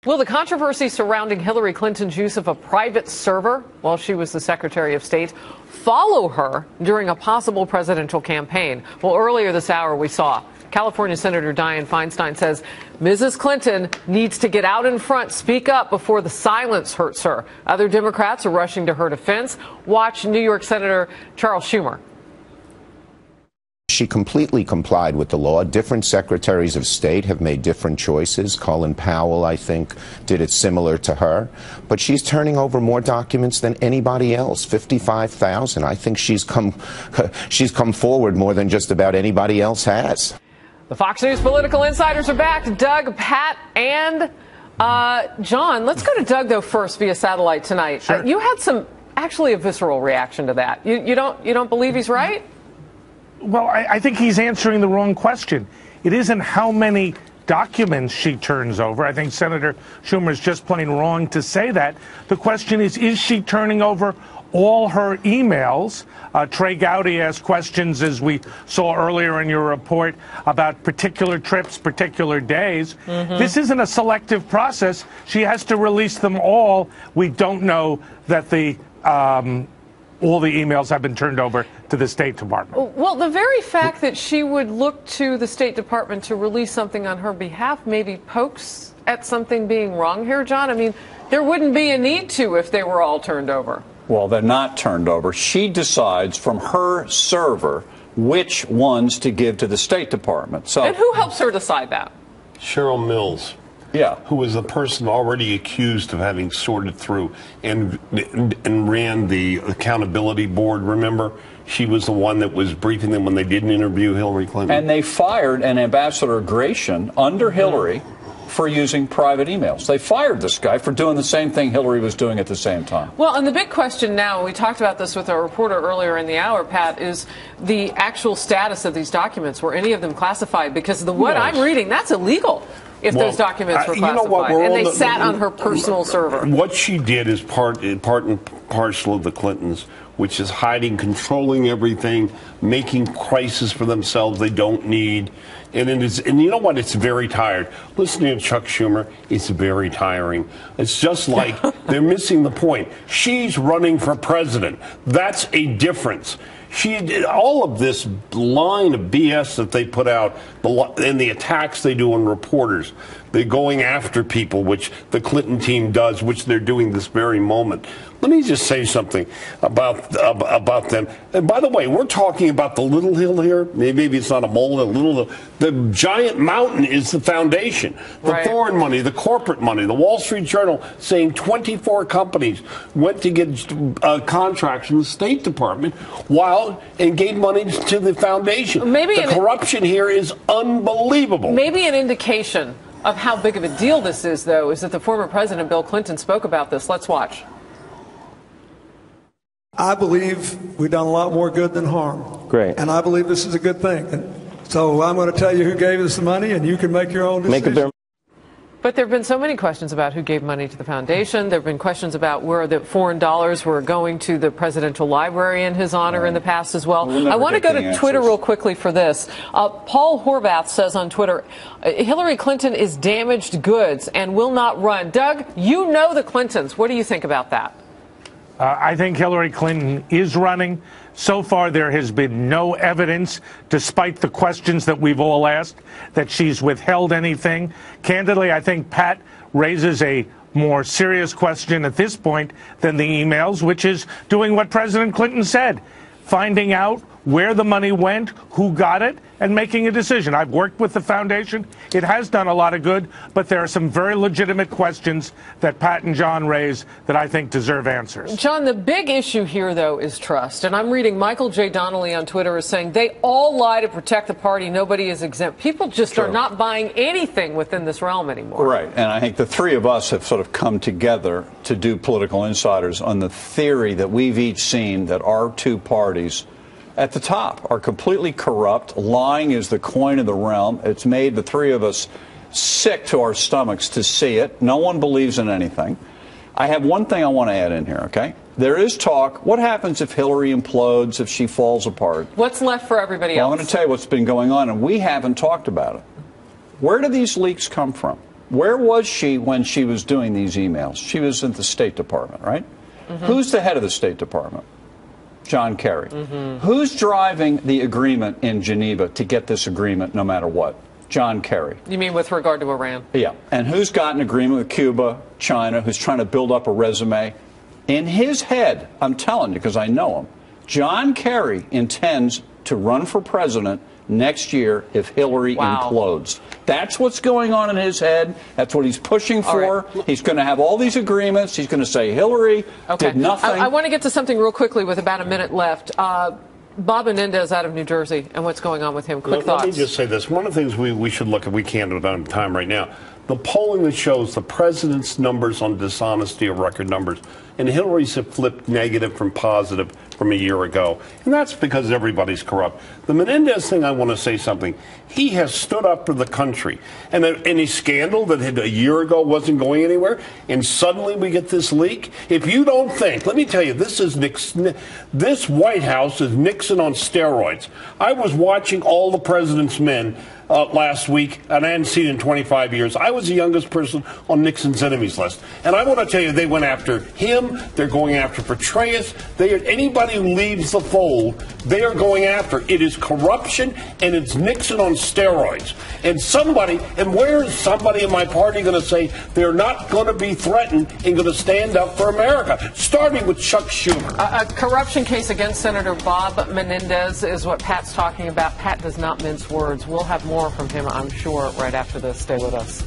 Will the controversy surrounding Hillary Clinton's use of a private server while she was the Secretary of State follow her during a possible presidential campaign? Well, earlier this hour, we saw California Senator Dianne Feinstein says Mrs. Clinton needs to get out in front, speak up before the silence hurts her. Other Democrats are rushing to her defense. Watch New York Senator Charles Schumer. She completely complied with the law. Different secretaries of state have made different choices. Colin Powell, I think, did it similar to her. But she's turning over more documents than anybody else, 55,000. I think she's come forward more than just about anybody else has. The Fox News political insiders are back. Doug, Pat, and John. Let's go to Doug, though, first via satellite tonight. Sure. You had actually a visceral reaction to that. You don't believe he's right? Well, I think he's answering the wrong question. It isn't how many documents she turns over. I think Senator Schumer is just plain wrong to say that. The question is she turning over all her emails? Trey Gowdy asked questions, as we saw earlier in your report, about particular trips, particular days. This isn't a selective process. She has to release them all. We don't know that all the emails have been turned over to the State Department. Well, the very fact that she would look to the State Department to release something on her behalf maybe pokes at something being wrong here, John. I mean, there wouldn't be a need to if they were all turned over. Well, they're not turned over. She decides from her server which ones to give to the State Department. And who helps her decide that? Cheryl Mills. Yeah, who was the person already accused of having sorted through and ran the accountability board, remember? She was the one that was briefing them when they didn't interview Hillary Clinton. And they fired an Ambassador Gratian under Hillary for using private emails. They fired this guy for doing the same thing Hillary was doing at the same time. Well, and the big question now, we talked about this with our reporter earlier in the hour, Pat, is the actual status of these documents. Were any of them classified? Because what I'm reading, that's illegal. If those documents were classified, and they sat on her personal server. What she did is part and parcel of the Clintons, which is hiding, controlling everything, making crises for themselves they don't need. And you know what? It's very tired. Listening to Chuck Schumer, it's very tiring. It's just like they're missing the point. She's running for president. That's a difference. She did all of this line of BS that they put out, and the attacks they do on reporters. They're going after people, which the Clinton team does, which they're doing this very moment. Let me just say something about them. And by the way, we're talking about the little hill here. Maybe it's not a mole, a little hill. The giant mountain is the foundation. The Thorn money, the corporate money. The Wall Street Journal saying 24 companies went to get contracts from the State Department and gave money to the foundation. The corruption here is unbelievable. Maybe an indication of how big of a deal this is, though, is that the former president, Bill Clinton, spoke about this. Let's watch. I believe we've done a lot more good than harm. Great. And I believe this is a good thing. And so I'm going to tell you who gave us the money, and you can make your own decision. But there have been so many questions about who gave money to the foundation. There have been questions about where the foreign dollars were going to the presidential library in his honor in the past as well. I want to go to Twitter real quickly for this. Paul Horvath says on Twitter, Hillary Clinton is damaged goods and will not run. Doug, you know the Clintons. What do you think about that? I think Hillary Clinton is running. So far, there has been no evidence, despite the questions that we've all asked, that she's withheld anything. Candidly, I think Pat raises a more serious question at this point than the emails, which is doing what President Clinton said, finding out where the money went, who got it, and making a decision. I've worked with the foundation. It has done a lot of good, but there are some very legitimate questions that Pat and John raise that I think deserve answers. John, the big issue here, though, is trust. And I'm reading Michael J. Donnelly on Twitter is saying they all lie to protect the party. Nobody is exempt. People just are not buying anything within this realm anymore. Right. And I think the three of us have sort of come together to do Political Insiders on the theory that we've each seen that our two parties at the top are completely corrupt. Lying is the coin of the realm. It's made the three of us sick to our stomachs to see it. No one believes in anything. I have one thing I want to add in here, okay? There is talk. What happens if Hillary implodes, if she falls apart? What's left for everybody else? I'm going to tell you what's been going on, and we haven't talked about it. Where do these leaks come from? Where was she when she was doing these emails? She was in the State Department, right? Who's the head of the State Department? John Kerry. Who's driving the agreement in Geneva to get this agreement no matter what? John Kerry. You mean with regard to Iran? Yeah. And who's got an agreement with Cuba, China, who's trying to build up a resume? In his head, I'm telling you because I know him, John Kerry intends to run for president next year if Hillary implodes. That's what's going on in his head. That's what he's pushing for. Right. He's going to have all these agreements. He's going to say Hillary did nothing. I want to get to something real quickly with about a minute left. Bob Menendez out of New Jersey and what's going on with him. Quick thoughts. Let me just say this. One of the things we should look at, we can't do it on time right now, the polling that shows the president's numbers on dishonesty are record numbers, and Hillary's have flipped negative from positive from a year ago. And that's because everybody's corrupt. The Menendez thing, I want to say something. He has stood up for the country. And any scandal that had a year ago wasn't going anywhere, and suddenly we get this leak. If you don't think, let me tell you, this is Nixon. This White House is Nixon on steroids. I was watching All the President's Men last week, and I hadn't seen it in 25 years. I was the youngest person on Nixon's enemies list. And I want to tell you, they went after him. They're going after Petraeus. Anybody who leaves the fold, they are going after. It is corruption, and it's Nixon on steroids. And where is somebody in my party going to say they're not going to be threatened and going to stand up for America, starting with Chuck Schumer? A corruption case against Senator Bob Menendez is what Pat's talking about. Pat does not mince words. We'll have more from him, I'm sure, right after this. Stay with us.